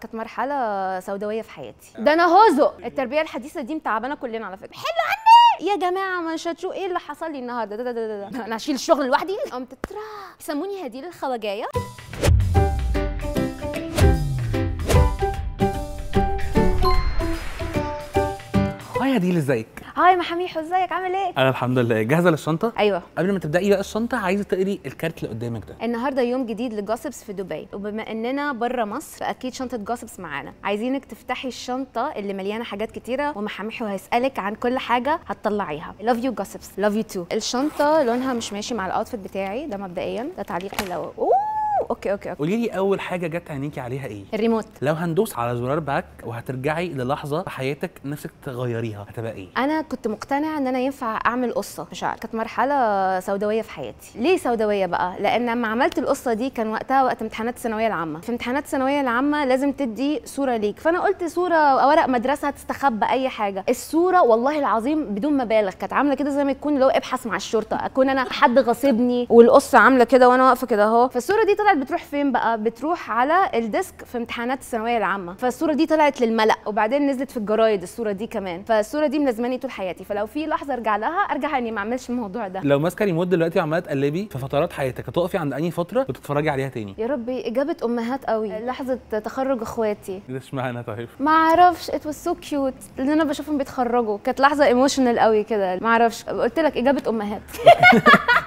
كانت مرحله سوداويه في حياتي. ده انا هزق التربيه الحديثه دي متعبانه كلنا على فكره. حلو عني يا جماعه، مش هتشوفوا ايه اللي حصل لي النهارده. ده انا هشيل الشغل لوحدي. قمت يسموني هديل الخواجايه. هاي هديل، ازيك؟ هاي محاميحو، ازيك عامل ايه؟ انا الحمد لله. جاهزه للشنطه؟ ايوه. قبل ما تبداي بقى الشنطه عايزه تقري الكارت اللي قدامك ده. النهارده يوم جديد لجوسبس في دبي، وبما اننا بره مصر فاكيد شنطه جوسبس معانا. عايزينك تفتحي الشنطه اللي مليانه حاجات كتيره، ومحاميحو هيسالك عن كل حاجه هتطلعيها. لاف يو جوسبس، لاف يو تو. الشنطه لونها مش ماشي مع الاوتفيت بتاعي ده مبدئيا، ده تعليقي لو اوكي. قولي لي اول حاجه جت عينيكي عليها ايه؟ الريموت. لو هندوس على زرار باك وهترجعي للحظه في حياتك نفسك تغيريها، هتبقى ايه؟ انا كنت مقتنعه ان انا ينفع اعمل قصه، مش عارف، كانت مرحله سوداويه في حياتي. ليه سوداويه بقى؟ لان لما عملت القصه دي كان وقتها وقت امتحانات الثانويه العامه. في امتحانات الثانويه العامه لازم تدي صوره ليك، فانا قلت صوره ورق مدرسه هتستخبى اي حاجه. الصوره والله العظيم بدون مبالغ كانت عامله كده زي ما يكون لو ابحث مع الشرطه، اكون انا حد غاصبني والقصه عامله كده وانا واقفه كده اهو. فالصوره دي طلعت بتروح فين بقى؟ بتروح على الديسك في امتحانات الثانويه العامه. فالصوره دي طلعت للملأ، وبعدين نزلت في الجرايد الصوره دي كمان. فالصوره دي ملازماني طول حياتي، فلو في لحظه ارجع لها ارجع اني ما اعملش الموضوع ده. لو ماسكه ريموت دلوقتي وعماله تقلبي في فترات حياتك، هتقفي عند انهي فتره وتتفرجي عليها تاني؟ يا ربي اجابه امهات قوي. لحظه تخرج اخواتي. ده اشمعنى طيب؟ ما اعرفش، ات واز سو كيوت لان انا بشوفهم بيتخرجوا، كانت لحظه ايموشنال قوي كده. ما اعرفش، قلت لك اجابه امهات.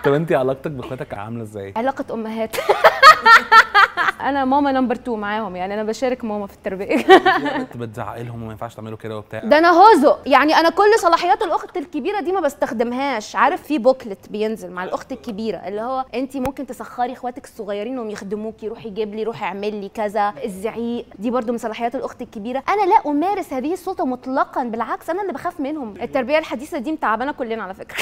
طب انت علاقتك باخواتك عامله ازاي؟ علاقه امهات. انا ماما نمبر 2 معاهم، يعني انا بشارك ماما في التربيه. بتزعقي لهم وما ينفعش تعملوا كده وبتاع؟ ده انا هزق، يعني انا كل صلاحيات الاخت الكبيره دي ما بستخدمهاش. عارف في بوكلت بينزل مع الاخت الكبيره اللي هو انت ممكن تسخري اخواتك الصغيرين انهم يخدموكي، روحي جيب لي، روحي اعمل لي كذا. الزعيق دي برضو من صلاحيات الاخت الكبيره. انا لا امارس هذه السلطه مطلقا، بالعكس انا اللي بخاف منهم. التربيه الحديثه دي متعبانه كلنا على فكره.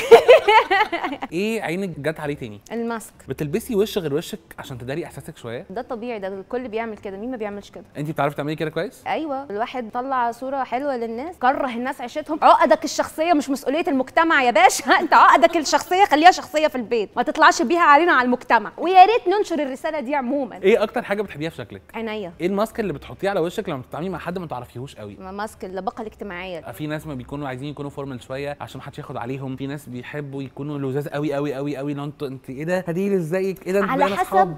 ايه عينك جت عليه تاني؟ الماسك. بتلبسي وش غير وشك عشان تداري احساسك شويه؟ ده طبيعي، ده الكل بيعمل كده، مين ما بيعملش كده؟ انت بتعرفي تعملي كده كويس؟ ايوه، الواحد طلع صوره حلوه للناس، كره الناس عيشتهم. عقدك الشخصيه مش مسؤوليه المجتمع يا باشا. انت عقدك الشخصيه خليها شخصيه في البيت، ما تطلعش بيها علينا على المجتمع. ويا ريت ننشر الرساله دي عموما. ايه اكتر حاجه بتحبيها في شكلك؟ عينيا. ايه الماسك اللي بتحطيه على وشك لما بتتعاملي مع حد ما تعرفيهوش قوي؟ ماسك اللباقه الاجتماعيه. في ناس ما بيكونوا عايزين يكونوا فورمال شويه عشان ما حدش ياخد عليهم، في ناس بيحبوا يكونوا لذاذ قوي قوي قوي قوي. لو انت ايه ده هديل، ازيك؟ ايه ده؟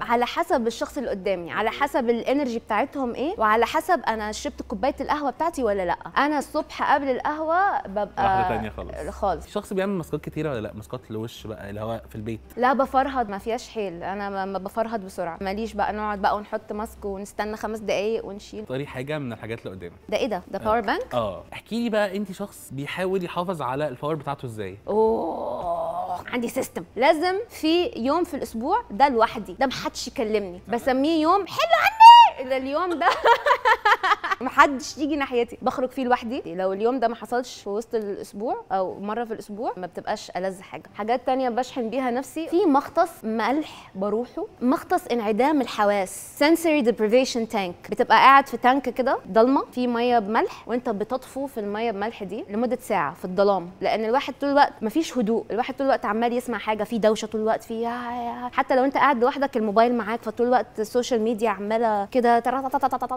على حسب الشخص اللي قدامي، على حسب الانرجي بتاعتهم ايه، وعلى حسب انا شربت كوبايه القهوه بتاعتي ولا لا. انا الصبح قبل القهوه ببقى واحده ثانيه خالص. الشخص بيعمل ماسكات كتيره ولا لا؟ ماسكات لوش بقى اللي هو في البيت؟ لا بفرهد، ما فيهاش حيل. انا ما بفرهد بسرعه، ماليش بقى نقعد بقى ونحط ماسك ونستنى 5 دقايق ونشيل. طري حاجه من الحاجات اللي قدامك. ده ايه ده باور بانك؟ احكي لي بقى، انت شخص بيحاول يحافظ على الباور بتاعته ازاي؟ عندي سيستم. لازم في يوم في الاسبوع ده لوحدي، ده محدش يكلمني، بسميه يوم حلو عني. اليوم ده محدش يجي ناحيتي، بخرج فيه لوحدي. لو اليوم ده ما حصلش في وسط الاسبوع او مره في الاسبوع ما بتبقاش ألذ حاجه. حاجات تانية بشحن بيها نفسي، في مختص ملح بروحه، مختص انعدام الحواس، sensory deprivation tank. بتبقى قاعد في تانك كده ضلمه في ميه بملح، وانت بتطفو في الميه بملح دي لمده ساعه في الظلام، لان الواحد طول الوقت مفيش هدوء، الواحد طول الوقت عمال يسمع حاجه، في دوشه طول الوقت، في حتى لو انت قاعد لوحدك الموبايل معاك، فطول الوقت السوشيال ميديا عماله كده،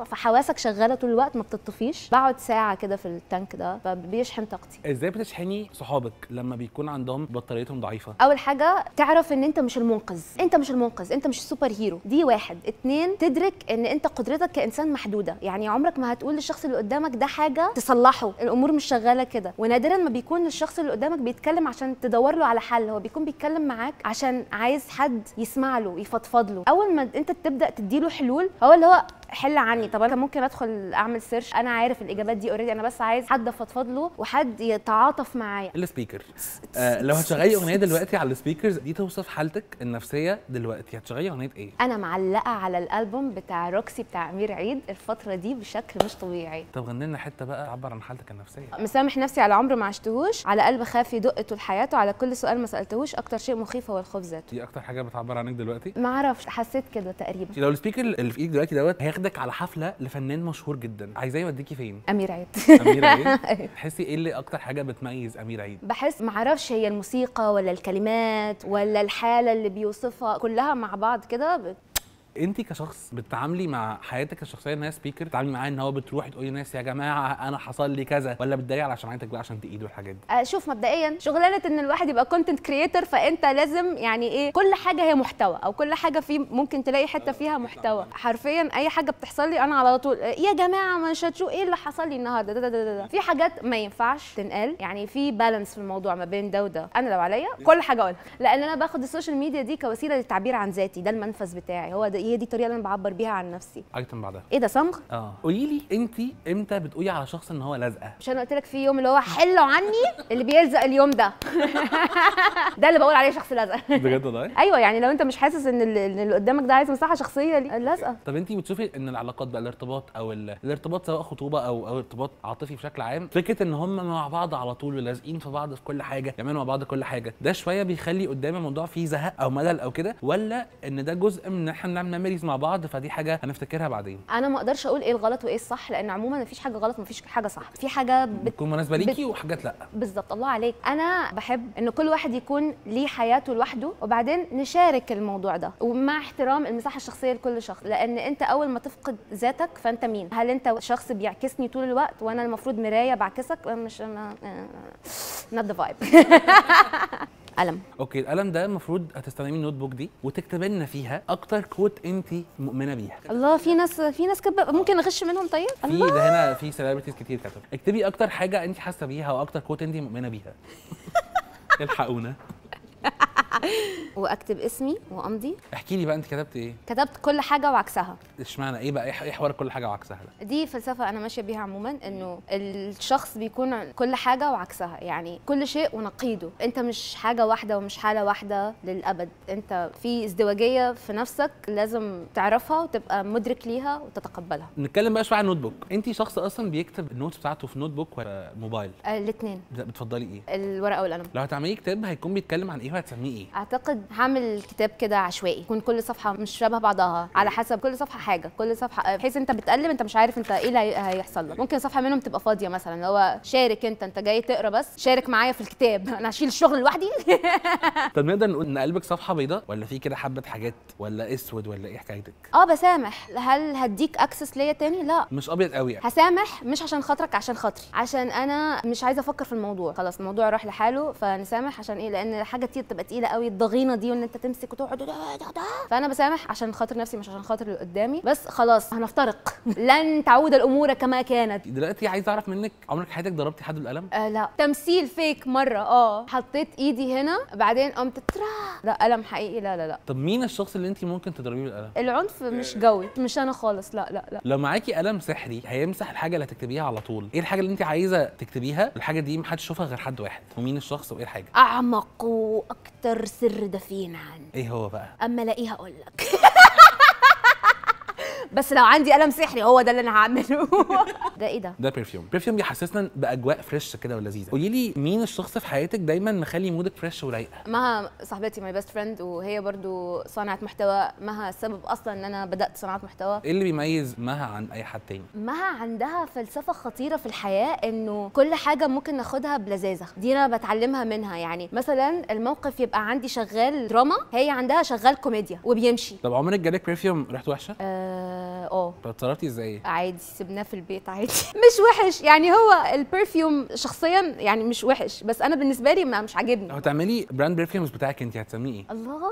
فحواسك شغاله طول الوقت ما بتطفيش. بقعد ساعه كده في التانك ده، فبيشحن طاقتي. ازاي بتشحني صحابك لما بيكون عندهم بطاريتهم ضعيفه؟ اول حاجه تعرف ان انت مش المنقذ، انت مش المنقذ، انت مش السوبر هيرو، دي 1. 2 تدرك ان انت قدرتك كانسان محدوده، يعني عمرك ما هتقول للشخص اللي قدامك ده حاجه تصلحه، الامور مش شغاله كده. ونادرا ما بيكون الشخص اللي قدامك بيتكلم عشان تدور له على حل، هو بيكون بيتكلم معاك عشان عايز حد يسمع له يفضفض له. اول ما انت تبدا تديله حلول، هو اللي هو حل عني. طب انا ممكن ادخل اعمل سيرش، انا عارف الاجابات دي اوريدي، انا بس عايز حد افضفض له وحد يتعاطف معايا. السبيكر. لو هتشغلي اغنيه دلوقتي على السبيكرز دي توصف حالتك النفسيه دلوقتي، هتشغلي اغنيه ايه؟ انا معلقه على الالبوم بتاع روكسي بتاع امير عيد الفتره دي بشكل مش طبيعي. طب غني لنا حته بقى تعبر عن حالتك النفسيه. مسامح نفسي على عمر ما عشتهوش، على قلب خاف يدق طول حياته، على كل سؤال ما سالتهوش، اكتر شيء مخيف هو الخوف ذاته. دي اكتر حاجه بتعبر عنك دلوقتي؟ ما اعرفش، حسيت كده تقريبا. لو السبيكر اللي في ايدك دلوقتي دوت هياخدك على حفله لفنان مشهور جدا، عايزاه يوديكي فين؟ امير عيد. امير عيد. تحسي ايه اللي اكتر حاجه بتميز امير عيد؟ بحس ما اعرفش هي الموسيقى ولا الكلمات ولا الحاله اللي بيوصفها، كلها مع بعض كده انت كشخص بتتعاملي مع حياتك الشخصيه ان هي سبيكر، بتتعاملي معاه ان هو بتروحي تقولي للناس يا جماعه انا حصل لي كذا، ولا بتداري على شمعتك بقى عشان تقيدوا الحاجات دي؟ شوف مبدئيا شغلانه ان الواحد يبقى كونتنت كريتور، فانت لازم يعني ايه، كل حاجه هي محتوى، او كل حاجه فيه ممكن تلاقي حته فيها محتوى. حرفيا اي حاجه بتحصل لي انا على طول يا جماعه مش هتشوفوا ايه اللي حصل لي النهارده ده. في حاجات ما ينفعش تنقال، يعني في بالانس في الموضوع ما بين ده وده. انا لو عليا كل حاجه اقولها، لان انا باخد السوشيال ميديا دي كوسيله للتعبير عن ذاتي، ده المنفذ بتاعي، هو ده، هي دي الطريقه اللي انا بعبر بيها عن نفسي. ايتم بعدها ايه ده صمغ؟ قولي لي انت امتى بتقولي على شخص ان هو لازقه؟ مش انا قلت لك في يوم اللي هو حلوا عني اللي بيلزق اليوم ده ده اللي بقول عليه شخص لازقه. بجد والله؟ ايوه، يعني لو انت مش حاسس ان اللي قدامك ده عايز مساحه شخصيه لازقه. طب انت بتشوفي ان العلاقات بقى، الارتباط او الارتباط سواء خطوبه او ارتباط عاطفي بشكل عام، فكره ان هم مع بعض على طول ولازقين في بعض في كل حاجه، يعملوا مع بعض كل حاجه، ده شويه بيخلي قدام الموضوع فيه زهق او ملل او كده، ولا ان ده جزء من ان احنا نعمل ميموريز مع بعض فدي حاجه هنفتكرها بعدين؟ انا ما اقدرش اقول ايه الغلط وايه الصح، لان عموما مفيش حاجه غلط مفيش حاجه صح، في حاجه بتكون مناسبه ليكي وحاجات لا. بالظبط، الله عليك. انا بحب ان كل واحد يكون ليه حياته لوحده، وبعدين نشارك الموضوع ده ومع احترام المساحه الشخصيه لكل شخص، لان انت اول ما تفقد ذاتك فانت مين؟ هل انت شخص بيعكسني طول الوقت وانا المفروض مرايه بعكسك؟ مش انا not the vibe. قلم. اوكي، القلم ده المفروض هتستخدمي النوت بوك دي وتكتبي لنا فيها اكتر كوت انت مؤمنه بيها. الله، في ناس كده ممكن اغش منهم. طيب في ده هنا في سيلبرتيز كتير كتبوا، اكتبي اكتر حاجه انت حاسه بيها واكتر كوت انت مؤمنه بيها. الحقونا. واكتب اسمي وامضي. احكي لي بقى انت كتبت ايه؟ كتبت كل حاجه وعكسها. اشمعنى ايه بقى؟ ايه حوار كل حاجه وعكسها ده؟ دي فلسفه انا ماشيه بيها عموما، انه الشخص بيكون كل حاجه وعكسها، يعني كل شيء ونقيضه. انت مش حاجه واحده ومش حاله واحده للابد، انت في ازدواجيه في نفسك لازم تعرفها وتبقى مدرك ليها وتتقبلها. نتكلم بقى شويه عن النوت بوك. انت شخص اصلا بيكتب النوتس بتاعته في نوت بوك ولا موبايل؟ الاثنين. بتفضلي ايه؟ الورقه والقلم. لو هتعملي كتاب هيكون بيتكلم عن ايه وهتسميه ايه؟ اعتقد هعمل كتاب كده عشوائي، يكون كل صفحه مش شبه بعضها، على حسب كل صفحه حاجه، كل صفحه بحيث انت بتقلب انت مش عارف انت ايه اللي هيحصل لك. ممكن صفحه منهم تبقى فاضيه مثلا، اللي هو شارك انت جاي تقرا بس شارك معايا في الكتاب، انا هشيل الشغل لوحدي. طب نقدر نقول ان قلبك صفحه بيضاء ولا في كده حبه حاجات ولا اسود ولا ايه حكايتك؟ بسامح. هل هديك اكسس ليا تاني؟ لا، مش ابيض قوي يعني. هسامح مش عشان خاطرك، عشان خاطري، عشان انا مش عايزه افكر في الموضوع، خلاص الموضوع راح لحاله فنسامح. عشان ايه؟ لان حاجه كتير بتبقى تقيله قوي، الضغينه دي وان انت تمسك وتقعد فانا بسامح عشان خاطر نفسي مش عشان خاطر اللي قدامي. بس خلاص هنفترق. لن تعود الامور كما كانت. دلوقتي عايز اعرف منك، عمرك في حياتك ضربتي حد بالقلم؟ لا، تمثيل فيك مره. حطيت ايدي هنا بعدين قمت لا، قلم حقيقي لا. طب مين الشخص اللي انت ممكن تضربيه بالقلم؟ العنف مش جوي، مش انا خالص. لا. لو معاكي قلم سحري هيمسح الحاجه اللي هتكتبيها على طول، ايه الحاجه اللي انت عايزه تكتبيها؟ الحاجه دي محدش يشوفها غير حد واحد، ومين الشخص وايه الحاجه؟ اعمق واكتر سر دفين عني. ايه هو بقى؟ اما الاقيها اقول لك. بس لو عندي قلم سحري هو ده اللي انا هعمله. ده ايه ده؟ ده برفيوم بيحسسنا باجواء فريش كده ولذيذه. قولي لي مين الشخص في حياتك دايما مخلي مودك فريش ورايقه؟ مها صاحبتي، ماي بيست فريند، وهي برضو صانعه محتوى. مها السبب اصلا ان انا بدات صناعه محتوى. ايه اللي بيميز مها عن اي حد تاني؟ مها عندها فلسفه خطيره في الحياه، انه كل حاجه ممكن ناخدها بلذاذه، دي انا بتعلمها منها. يعني مثلا الموقف يبقى عندي شغال دراما، هي عندها شغال كوميديا وبيمشي. طب عمرك جالك برفيوم ريحته وحشه؟ طب اتصرفتي ازاي؟ عادي، سيبناه في البيت عادي. مش وحش يعني، هو البرفيوم شخصيا يعني مش وحش، بس انا بالنسبه لي مش عاجبني. لو هتعملي براند برفيومز بتاعك انت هتسميه ايه؟ الله،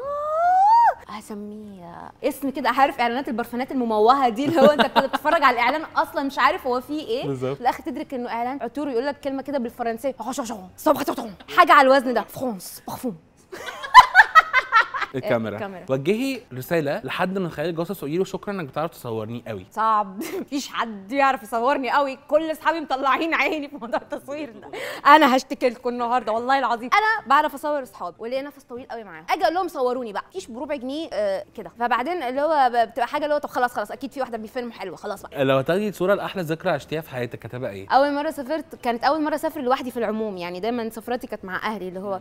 هسميه اسم كده. عارف اعلانات البرفانات المموهه دي، اللي هو انت بتتفرج على الاعلان اصلا مش عارف هو فيه ايه، بالظبط، في الاخر تدرك انه اعلان عطور، يقول لك كلمه كده بالفرنسيه حاجه على الوزن ده، فرانس بارفوم. الكاميرا. وجهي رساله لحد من خلال الجثث وقولي له شكرا انك بتعرف تصورني قوي. صعب، مفيش حد يعرف يصورني قوي، كل اصحابي مطلعين عيني في موضوع التصوير ده. انا هشتكي لكم النهارده والله العظيم، انا بعرف اصور اصحابي وليا نفس طويل قوي معاهم، اجي اقول لهم صوروني بقى مفيش بربع جنيه كده، فبعدين اللي هو بتبقى حاجه اللي هو طب خلاص اكيد في واحده بيفيلم حلوه خلاص بقى. لو هتاخدي صوره لاحلى ذكرى عشتيها في حياتك هتبقى ايه؟ اول مره سافرت كانت اول مره اسافر لوحدي في العموم، يعني دايما سفراتي كانت مع اهلي، اللي هو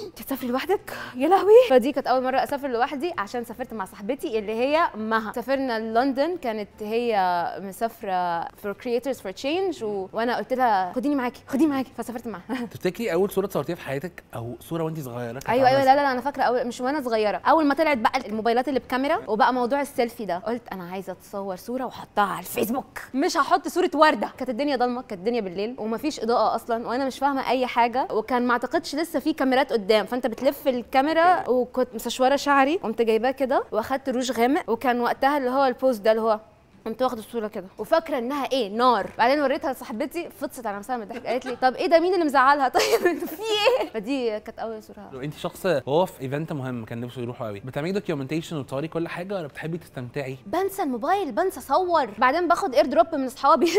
انت تسافري لوحدك يا لهوي، فدي كانت اول مره اسافر لوحدي عشان سافرت مع صاحبتي اللي هي مها. سافرنا لندن، كانت هي مسافره for creators for change وانا قلت لها خديني معاكي فسافرت معاها. تفتكري اول صوره صورتيها في حياتك او صوره وانت صغيره؟ ايوه لا انا فاكره اول، مش وانا صغيره، اول ما طلعت بقى الموبايلات اللي بكاميرا وبقى موضوع السيلفي ده، قلت انا عايزه اتصور صوره واحطها على الفيسبوك، مش هحط صوره ورده. كانت الدنيا ضلمه، كانت الدنيا بالليل ومفيش اضاءه اصلا وانا مش فاهمه اي حاجه، وكان ما اعتقدش لسه في كاميرات قدام، فانت بتلف الكاميرا، وكنت مسشوره شعري قمت جايباه كده واخدت روج غامق، وكان وقتها اللي هو البوست ده اللي هو قمت واخده الصوره كده وفاكره انها ايه نار. بعدين وريتها لصاحبتي فطست على نفسها من الضحك، قالت لي طب ايه ده، مين اللي مزعلها؟ طيب في ايه؟ فدي كانت اول صوره. لو انت شخص وهو في ايفنت مهم كان نفسه يروحوا قوي، بتعملي دوكيومنتيشن وتصوري كل حاجه ولا بتحبي تستمتعي؟ بنسى الموبايل، بنسى اصور، بعدين باخد اير دروب من اصحابي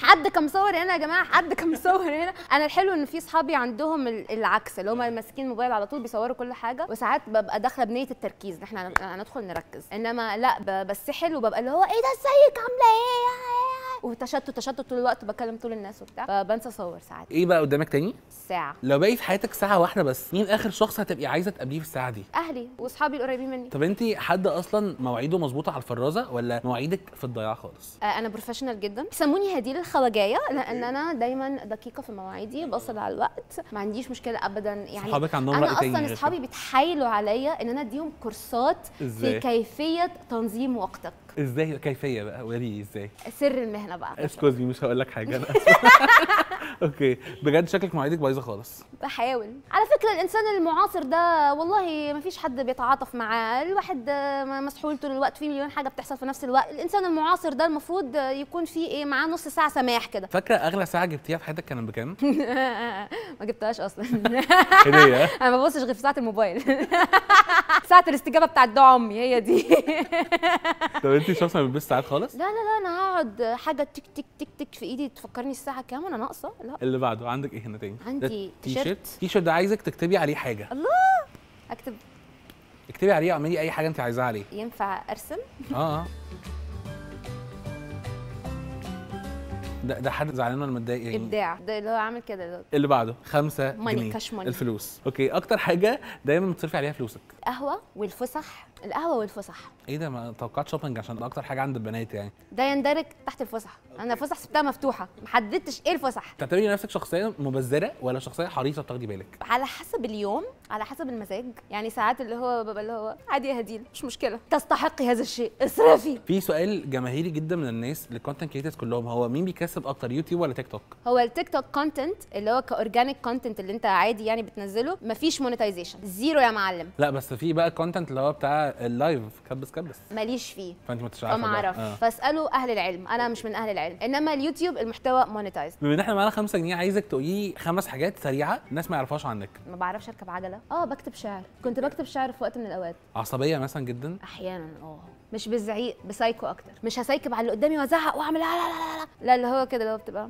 حد كان مصور هنا يا جماعه، حد كان مصور هنا. انا الحلو ان في اصحابي عندهم العكس، اللي هم ماسكين الموبايل على طول بيصوروا كل حاجه، وساعات ببقى داخله بنيه التركيز ان احنا هندخل نركز، انما لا بس حلو، ببقى اللي هو ايه ده ازيك عامله ايه وتشتت طول الوقت، بكلم طول الناس وبتاع، فبنسى اصور ساعات. ايه بقى قدامك تاني؟ ساعه. لو باقي في حياتك ساعه واحده بس، مين اخر شخص هتبقي عايزه تقابليه في الساعه دي؟ اهلي واصحابي القريبين مني. طب انت حد اصلا مواعيده مظبوطه على الفرازه ولا مواعيدك في الضياع خالص؟ انا بروفيشنال جدا، بيسموني هديل الخواجايه لان انا دايما دقيقه في مواعيدي، بوصل على الوقت، ما عنديش مشكله ابدا. يعني صحابك عندهم انا رأي تاني؟ اصلا اصحابي بيتحايلوا عليا ان انا اديهم كورسات إزاي؟ في كيفيه تنظيم وقتك. ازاي كيفيه بقى؟ قولي ازاي؟ سر المهنه بقى. اسكوزي مش هقول لك حاجه انا اوكي بجد شكلك مواعيدك بايظه خالص. بحاول. على فكره الانسان المعاصر ده والله ما فيش حد بيتعاطف معاه، الواحد مسحول طول الوقت في مليون حاجه بتحصل في نفس الوقت. الانسان المعاصر ده المفروض يكون فيه ايه معاه نص ساعه سماح كده. فاكره اغلى ساعه جبتيها في حياتك كانت بكام؟ ما جبتهاش اصلا هديه؟ انا ما ببصش غير في ساعه الموبايل ساعه الاستجابه بتاعت دعاء امي هي دي طب انت شخص ما بتلبسش ساعات خالص؟ لا انا هقعد حاجه تك تك تك تك في ايدي تفكرني الساعه كام وانا ناقصه. لا. اللي بعده عندك ايه هنا تاني؟ عندي تيشيرت. تيشيرت ده عايزك تكتبي عليه حاجه. الله. اكتب. اكتبي عليه، اعملي اي حاجه انت عايزاها عليه. ينفع ارسم؟ اه ده حد زعلان ولا متضايق يعني؟ ابداع، ده اللي هو عامل كده. اللي بعده 5 ماني، جنيه كاش ماني. الفلوس. اوكي اكتر حاجه دايما بتصرفي عليها فلوسك؟ قهوه والفسح. القهوه والفسح. ايه ده؟ ما توقعت شوبينج عشان ده اكتر حاجه عند البنات يعني. ده يندرج تحت الفسح. انا الفسح سبتها مفتوحه، ما حددتش ايه الفسح. تعتبري نفسك شخصيه مبذره ولا شخصيه حريصه بتاخدي بالك؟ على حسب اليوم، على حسب المزاج، يعني ساعات اللي هو ببقى اللي هو عادي يا هديل مش مشكله، تستحقي هذا الشيء اصرفي. في سؤال جماهيري جدا من الناس للكونتنت كريترز كلهم، هو مين بيكسب اكتر، يوتيوب ولا تيك توك؟ هو التيك توك كونتنت اللي هو كاورجانيك كونتنت اللي انت عادي يعني بتنزله، مفيش مونيتايزيشن، زيرو يا معلم. لا بس في بقى كونتنت اللي هو بتاع اللايف كبس ماليش فيه، فانت ما تشعرفي. فما اعرف. فاسالوا اهل العلم، انا مش من اهل العلم. انما اليوتيوب المحتوى مونيتايز. بما ان احنا معانا 5 جنيه عايزك تقولي 5 حاجات سريعه الناس ما يعرفوهاش عنك. ما بعرفش اركب عجله. بكتب شعر، كنت بكتب شعر في وقت من الاوقات. عصبيه مثلا جدا؟ احيانا مش بالزعيق، بسايكو اكتر. مش هسايكب على اللي قدامي وازعق واعمل لا لا لا لا لا، اللي هو كده اللي هو بتبقى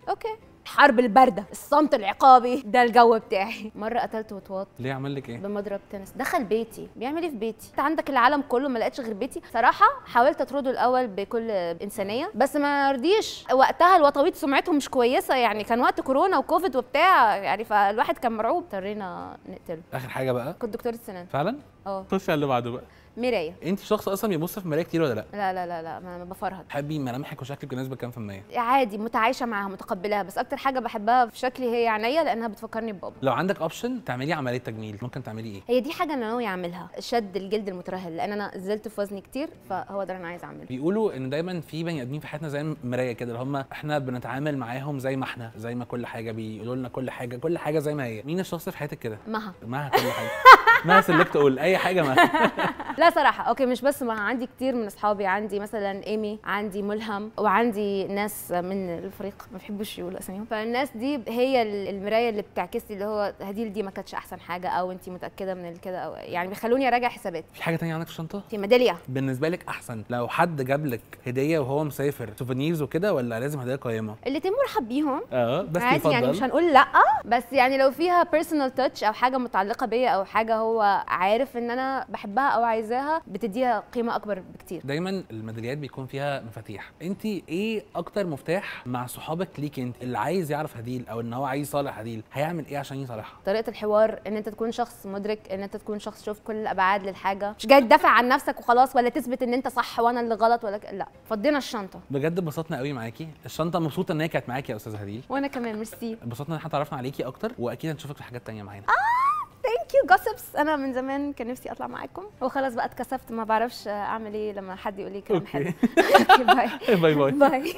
اوكي. الحرب البارده، الصمت العقابي، ده الجو بتاعي. مره قتلت وطواط. ليه؟ عمل لك ايه؟ بمضرب تنس. دخل بيتي، بيعمل ايه في بيتي؟ انت عندك العالم كله، ما لقيتش غير بيتي. صراحه حاولت اطرده الاول بكل انسانيه، بس ما رضيش. وقتها الوطاويط سمعتهم مش كويسه، يعني كان وقت كورونا وكوفيد وبتاع، يعني فالواحد كان مرعوب، اضطرينا نقتله. اخر حاجه بقى؟ كنت دكتوره سنان فعلا؟ خش على اللي بعده بقى. مرايه. انت شخص اصلا بيبص في مرايه كتير ولا لا؟ لا لا لا لا، ما بفرهد. تحبي ملامحك وشكلك بنسبه كام في المية؟ عادي، متعايشه معاها، متقبلاها، بس اكتر حاجه بحبها في شكلي هي عينيا، لانها بتفكرني ببابا. لو عندك اوبشن تعملي عمليه تجميل ممكن تعملي ايه؟ هي دي حاجه انا ناويه اعملها، شد الجلد المترهل، لان انا زلت في وزني كتير، فهو ده اللي انا عايزه اعمله. بيقولوا ان دايما في بني ادمين في حياتنا زي مرايه كده، اللي هم احنا بنتعامل معاهم زي ما احنا، زي ما كل حاجه بيقولوا لنا كل حاجه زي ما هي. مين الشخص في حياتك كده؟ مها كل حاجه مها سلكت اقول اي حاجه مها لا صراحه اوكي، مش بس مها، عندي كتير من اصحابي، عندي مثلا ايمي، عندي ملهم، وعندي ناس من الفريق ما بيحبوش يقولوا اساميهم، فالناس دي هي المرايه اللي بتعكس لي اللي هو هديل دي ما كانتش احسن حاجه، او انت متاكده من الكده، او يعني بيخلوني اراجع حساباتي. في حاجه تانية عندك في الشنطه؟ في ميداليه. بالنسبه لك احسن لو حد جاب لك هديه وهو مسافر سوفينيرز وكده، ولا لازم هديه قيمه؟ الاتنين مرحب بيهم بس عادي يفضل. يعني مش هنقول لا، بس يعني لو فيها بيرسونال تاتش او حاجه متعلقه بيا، او حاجه هو عارف ان انا بحبها او عايزاها عايزاها بتديها قيمه اكبر بكتير. دايما الميداليات بيكون فيها مفاتيح، انت ايه اكتر مفتاح مع صحابك ليك انت اللي عايز يعرف هديل او ان هو عايز يصالح هديل هيعمل ايه عشان يصالحها؟ طريقه الحوار، ان انت تكون شخص مدرك، ان انت تكون شخص شوف كل الابعاد للحاجه، مش جاي تدافع عن نفسك وخلاص ولا تثبت ان انت صح وانا اللي غلط ولا لا. فضينا الشنطه. بجد اتبسطنا قوي معاكي، الشنطه مبسوطه ان هي كانت معاكي يا استاذه هديل. وانا كمان ميرسي. اتبسطنا ان احنا اتعرفنا عليكي اكتر، واكيد هنشوفك في حاجات تانية معانا. ثانك يو جوسبس. انا من زمان كان نفسي اطلع معاكم وخلاص بقى اتكسفت، ما بعرفش اعمل ايه لما حد يقول لي كلام حلو. باي باي. باي.